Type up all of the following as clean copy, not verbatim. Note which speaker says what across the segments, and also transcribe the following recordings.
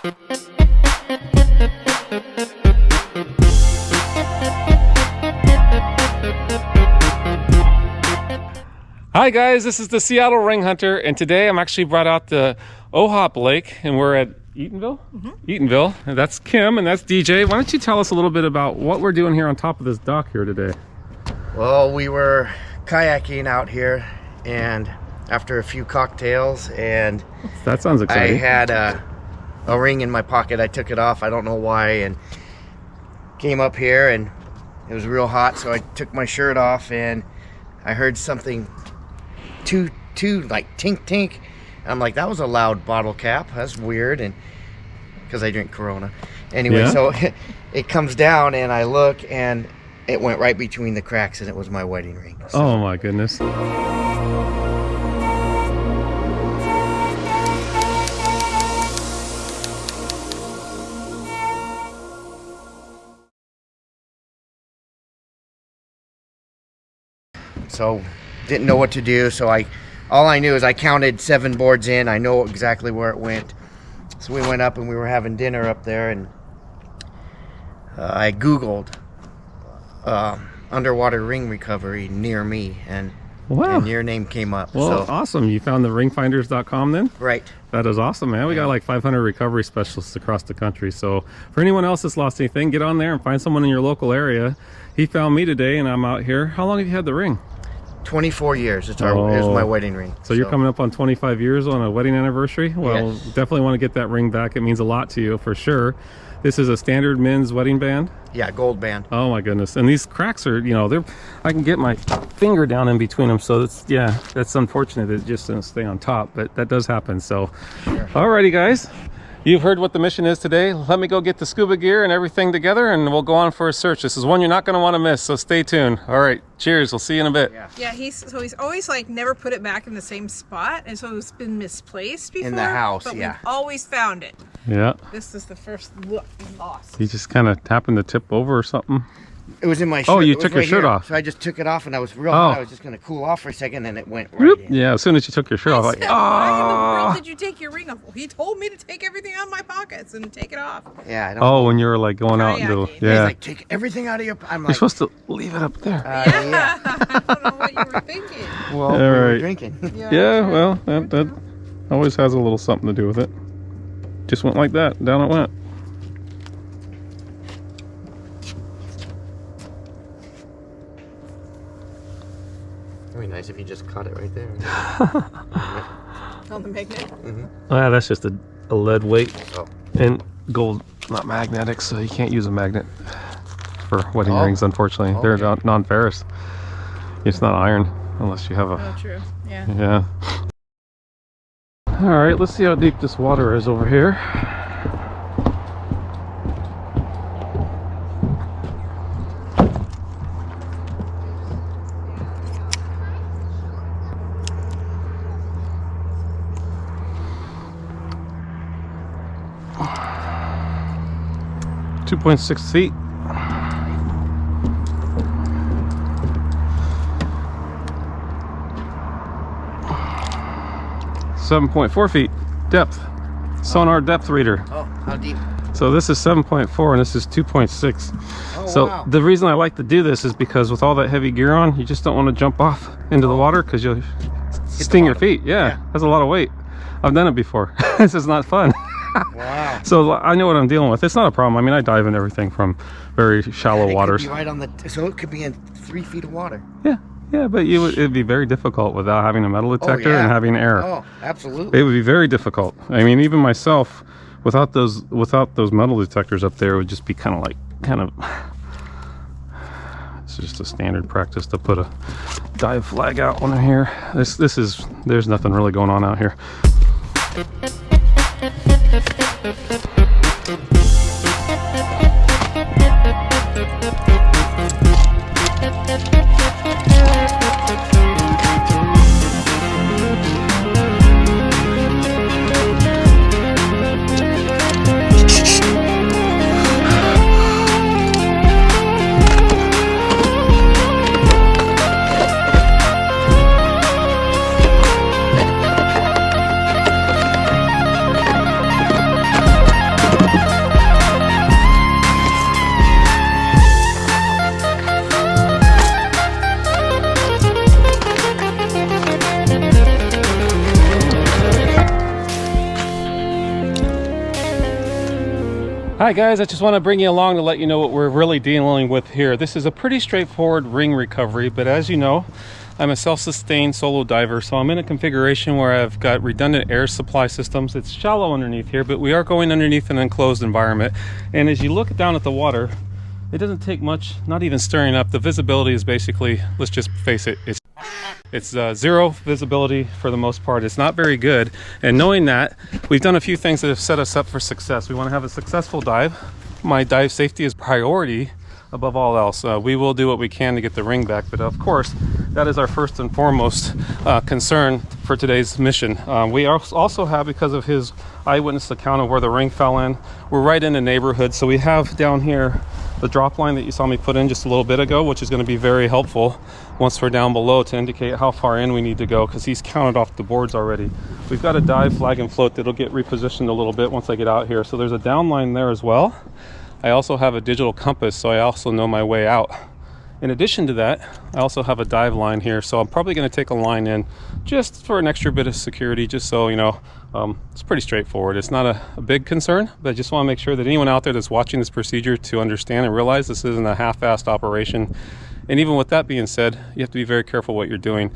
Speaker 1: Hi guys, this is the Seattle Ring Hunter, and today I'm actually brought out the Ohop Lake, and we're at Eatonville? Eatonville, and that's Kim, and that's DJ. Why don't you tell us a little bit about what we're doing here on top of this dock here today?
Speaker 2: Well, we were kayaking out here, and after a few cocktails, and
Speaker 1: that sounds exciting.
Speaker 2: I had a ring in my pocket. I took it off, I don't know why, and came up here, and it was real hot, so I took my shirt off, and I heard something like tink tink. I'm like, that was a loud bottle cap, that's weird, and because I drink Corona anyway. Yeah. So it comes down, and I look, and it went right between the cracks, and it was my wedding ring. So.
Speaker 1: Oh my goodness.
Speaker 2: So didn't know what to do, so all I knew is I counted 7 boards in. I know exactly where it went. So we went up, and we were having dinner up there, and I Googled underwater ring recovery near me, and your name came up.
Speaker 1: Well,
Speaker 2: so.
Speaker 1: Awesome. You found the ringfinders.com then?
Speaker 2: Right.
Speaker 1: That is awesome, man. We got like 500 recovery specialists across the country. So for anyone else that's lost anything, get on there and find someone in your local area. He found me today, and I'm out here. How long have you had the ring?
Speaker 2: 24 years. It's my wedding ring.
Speaker 1: So you're coming up on 25 years on a wedding anniversary? Well, yes. Definitely want to get that ring back. It means a lot to you for sure. This is a standard men's wedding band?
Speaker 2: Yeah, gold band.
Speaker 1: Oh my goodness. And these cracks are, you know, I can get my finger down in between them. So that's unfortunate that it just doesn't stay on top, but that does happen. So, sure. Alrighty guys. You've heard what the mission is today. Let me go get the scuba gear and everything together, and we'll go on for a search. This is one you're not going to want to miss, so stay tuned. All right, cheers. We'll see you in a bit.
Speaker 3: Yeah, he's always like never put it back in the same spot, and so it's been misplaced before.
Speaker 2: In the house,
Speaker 3: but
Speaker 2: yeah.
Speaker 3: We've always found it.
Speaker 1: Yeah.
Speaker 3: This is the first look we lost.
Speaker 1: He just kind of happened to tip over or something.
Speaker 2: It was in my shirt.
Speaker 1: Oh, you took your shirt off.
Speaker 2: So I just took it off, and I was real hot. I was just going to cool off for a second, and it went right in.
Speaker 1: Yeah, as soon as you took your shirt off, like,
Speaker 3: why in the world did you take your ring off? He told me to take everything out of my pockets and take it off.
Speaker 2: Yeah, I don't
Speaker 1: know. When you were like going out and do,
Speaker 2: He's like, take everything out of your. I'm like,
Speaker 1: you're supposed to leave it up there.
Speaker 3: Yeah. I don't know what you were thinking.
Speaker 2: Well, we were drinking.
Speaker 1: Yeah, well, that always has a little something to do with it. Just went like that. Down it went.
Speaker 2: Very nice if you just caught it right there.
Speaker 3: On the magnet?
Speaker 2: Mm-hmm.
Speaker 1: Ah, that's just a lead weight.
Speaker 2: Oh.
Speaker 1: And gold, not magnetic, so you can't use a magnet for wedding rings, unfortunately. Okay. They're non-ferrous. It's not iron, unless you have a...
Speaker 3: Oh, true. Yeah.
Speaker 1: Yeah. All right, let's see how deep this water is over here. .6 feet. 7.4 feet depth. Sonar depth reader.
Speaker 2: Oh, how deep?
Speaker 1: So this is 7.4 and this is 2.6.
Speaker 2: Oh,
Speaker 1: so
Speaker 2: wow.
Speaker 1: The reason I like to do this is because with all that heavy gear on, you just don't want to jump off into the water because you'll sting your feet. Yeah, that's a lot of weight. I've done it before. This is not fun.
Speaker 2: Wow.
Speaker 1: So I know what I'm dealing with. It's not a problem. I mean, I dive in everything from very shallow waters.
Speaker 2: Could be right on so it could be in 3 feet of water.
Speaker 1: Yeah, but it'd be very difficult without having a metal detector and having air.
Speaker 2: Oh, absolutely.
Speaker 1: It would be very difficult. I mean, even myself, without those metal detectors up there, it would just be kind of. It's just a standard practice to put a dive flag out when I'm here. There's nothing really going on out here. Hi guys, I just want to bring you along to let you know what we're really dealing with here. This is a pretty straightforward ring recovery, but as you know, I'm a self-sustained solo diver, so I'm in a configuration where I've got redundant air supply systems. It's shallow underneath here, but we are going underneath an enclosed environment. And as you look down at the water, it doesn't take much, not even stirring up. The visibility is basically, let's just face it, it's zero visibility for the most part. It's not very good. And knowing that, we've done a few things that have set us up for success. We want to have a successful dive. My dive safety is priority above all else. We will do what we can to get the ring back, but of course, that is our first and foremost concern for today's mission. We also have, because of his eyewitness account of where the ring fell in, we're right in the neighborhood. So we have down here the drop line that you saw me put in just a little bit ago, which is going to be very helpful once we're down below to indicate how far in we need to go, because he's counted off the boards already. We've got a dive flag and float that'll get repositioned a little bit once I get out here. So there's a down line there as well. I also have a digital compass, so I also know my way out. In addition to that, I also have a dive line here, so I'm probably going to take a line in just for an extra bit of security, just so you know. It's pretty straightforward. It's not a big concern, but I just want to make sure that anyone out there that's watching this procedure to understand and realize this isn't a half-assed operation. And even with that being said, you have to be very careful what you're doing.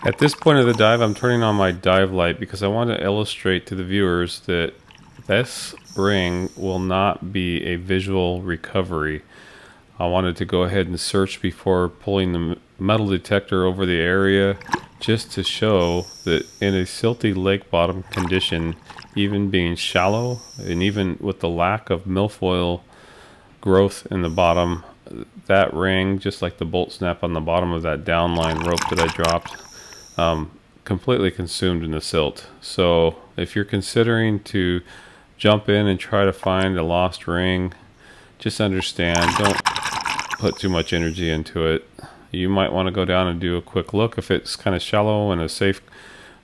Speaker 1: At this point of the dive, I'm turning on my dive light because I want to illustrate to the viewers that this ring will not be a visual recovery. I wanted to go ahead and search before pulling the metal detector over the area, just to show that in a silty lake bottom condition, even being shallow and even with the lack of milfoil growth in the bottom, that ring, just like the bolt snap on the bottom of that downline rope that I dropped, completely consumed in the silt. So if you're considering to jump in and try to find a lost ring, just understand, don't put too much energy into it. You might want to go down and do a quick look if it's kind of shallow and a safe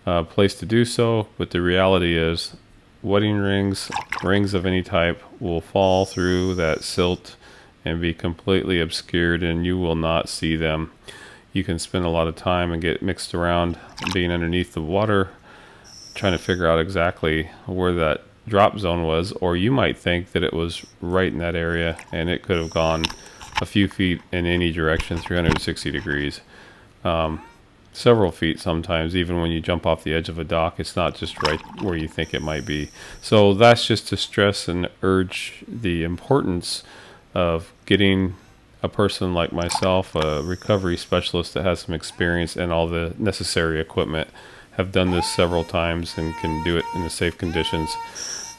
Speaker 1: place to do so, but the reality is wedding rings of any type will fall through that silt and be completely obscured, and you will not see them. You can spend a lot of time and get mixed around being underneath the water trying to figure out exactly where that drop zone was, or you might think that it was right in that area and it could have gone a few feet in any direction, 360 degrees. Several feet sometimes, even when you jump off the edge of a dock, it's not just right where you think it might be. So that's just to stress and urge the importance of getting a person like myself, a recovery specialist that has some experience and all the necessary equipment. Have done this several times and can do it in the safe conditions.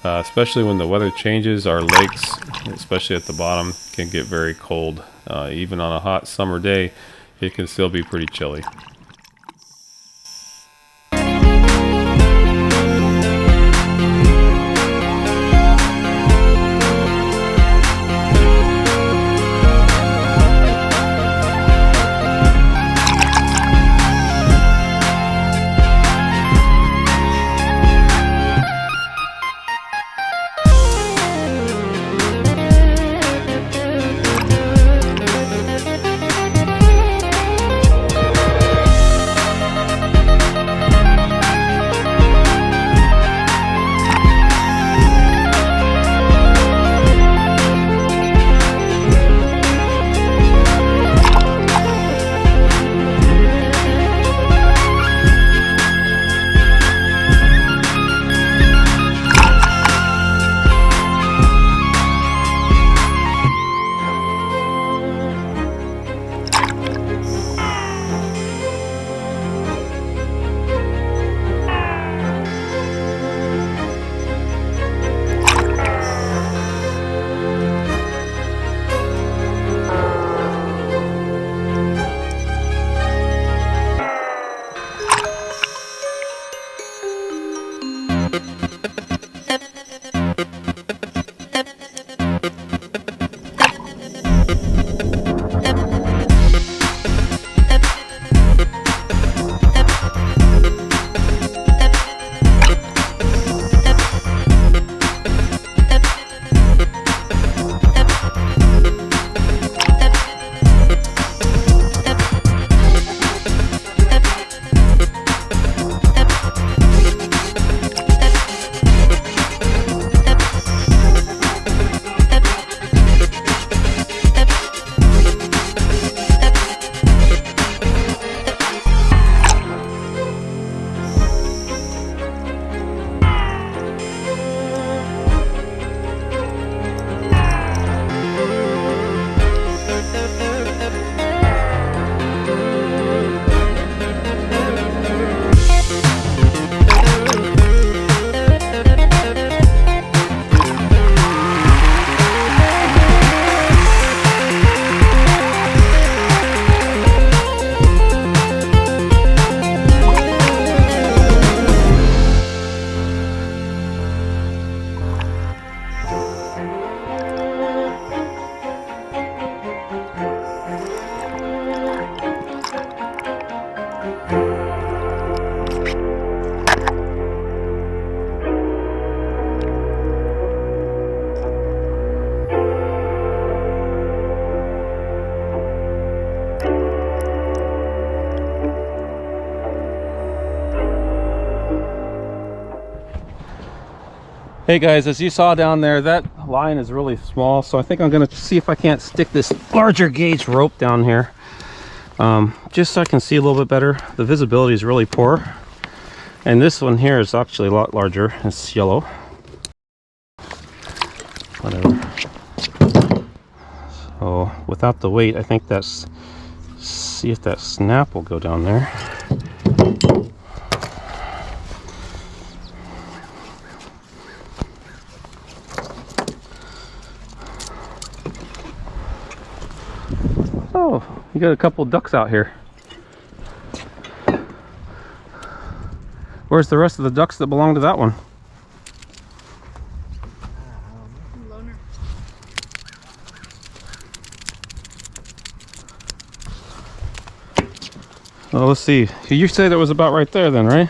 Speaker 1: Especially when the weather changes, our lakes, especially at the bottom, can get very cold. Even on a hot summer day, it can still be pretty chilly. Hey guys, as you saw down there, that line is really small, so I think I'm gonna see if I can't stick this larger gauge rope down here, just so I can see a little bit better. The visibility is really poor, and this one here is actually a lot larger. It's yellow. Whatever. So without the weight, I think that's, see if that snap will go down there. Oh, you got a couple ducks out here. Where's the rest of the ducks that belong to that one?
Speaker 3: Loner.
Speaker 1: Oh, let's see. You say that was about right there then, right?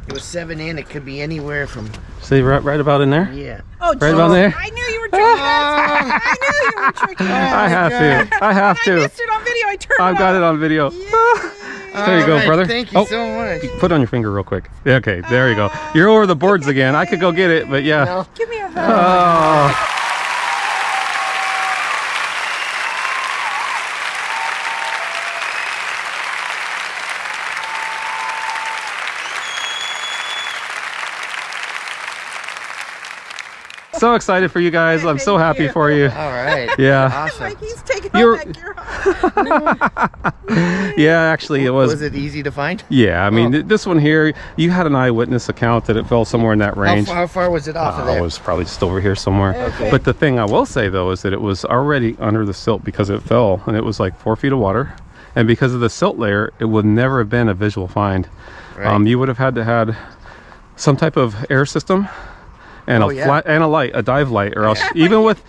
Speaker 2: It was 7 in. It could be anywhere from.
Speaker 1: See, right about in there?
Speaker 2: Yeah.
Speaker 3: Oh,
Speaker 1: Right about there?
Speaker 3: I knew you were tricking us. I knew you were tricking us.
Speaker 1: I have to. I have
Speaker 3: I
Speaker 1: to.
Speaker 3: missed it on video. I turned
Speaker 1: I've got it on video. There you go,
Speaker 2: Alright,
Speaker 1: brother.
Speaker 2: Thank you so much.
Speaker 1: Put it on your finger real quick. Yeah, okay, there you go. You're over the boards again. I could go get it, but yeah.
Speaker 2: No.
Speaker 3: Give me a hug.
Speaker 1: Oh. So excited for you guys. I'm so happy for you.
Speaker 2: All right.
Speaker 1: Yeah.
Speaker 2: Awesome.
Speaker 3: Like he's taking
Speaker 1: You're-
Speaker 3: off that gear off.
Speaker 1: Yeah, actually it was.
Speaker 2: Was it easy to find?
Speaker 1: Yeah, I mean, this one here, you had an eyewitness account that it fell somewhere in that range.
Speaker 2: How far was it off of there?
Speaker 1: It was probably just over here somewhere.
Speaker 2: Okay.
Speaker 1: But the thing I will say though is that it was already under the silt because it fell, and it was like 4 feet of water. And because of the silt layer, it would never have been a visual find.
Speaker 2: Right.
Speaker 1: You would have had to had some type of air system and
Speaker 2: Oh,
Speaker 1: a
Speaker 2: yeah.
Speaker 1: flat and a light, a dive light, or else even with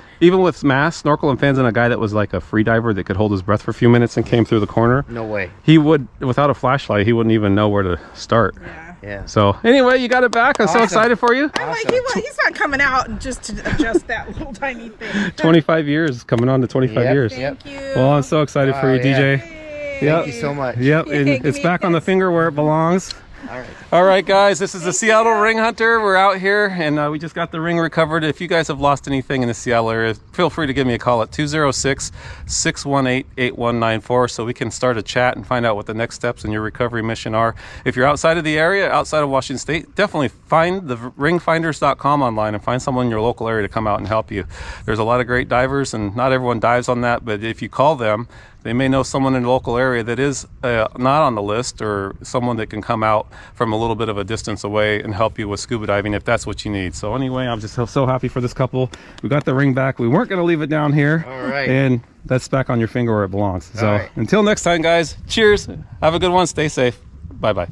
Speaker 1: mask, snorkel, and fins, and a guy that was like a free diver that could hold his breath for a few minutes and came through the corner,
Speaker 2: No way.
Speaker 1: he would, without a flashlight, he wouldn't even know where to start.
Speaker 3: Yeah.
Speaker 2: Yeah.
Speaker 1: So anyway, you got it back. I'm so
Speaker 2: Awesome.
Speaker 1: excited for you.
Speaker 3: I'm like, he's not coming out just to adjust that little tiny thing.
Speaker 1: 25 years, coming on to 25
Speaker 2: Yep.
Speaker 1: years.
Speaker 3: Thank you.
Speaker 1: Well, I'm so excited for
Speaker 2: Oh,
Speaker 1: you,
Speaker 2: yeah.
Speaker 1: DJ.
Speaker 3: Yay.
Speaker 1: Yep.
Speaker 2: Thank you so much.
Speaker 1: Yep, and
Speaker 3: Give
Speaker 1: it's
Speaker 3: me
Speaker 1: back
Speaker 3: a
Speaker 1: on the
Speaker 3: kiss.
Speaker 1: finger where it belongs.
Speaker 2: All right.
Speaker 1: All right, guys, this is the Seattle Ring Hunter. We're out here, and we just got the ring recovered. If you guys have lost anything in the Seattle area, feel free to give me a call at 206-618-8194 so we can start a chat and find out what the next steps in your recovery mission are. If you're outside of the area, outside of Washington State, definitely find the ringfinders.com online and find someone in your local area to come out and help you. There's a lot of great divers, and not everyone dives on that, but if you call them, they may know someone in the local area that is not on the list, or someone that can come out from a little bit of a distance away and help you with scuba diving if that's what you need. So anyway, I'm just so happy for this couple. We got the ring back. We weren't going to leave it down here.
Speaker 2: All right.
Speaker 1: And that's back on your finger where it belongs. So
Speaker 2: All right.
Speaker 1: until next time, guys, cheers. Have a good one. Stay safe. Bye-bye.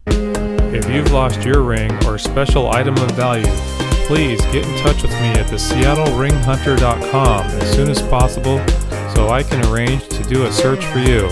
Speaker 4: If you've lost your ring or special item of value, please get in touch with me at the SeattleRingHunter.com as soon as possible so I can arrange to do a search for you.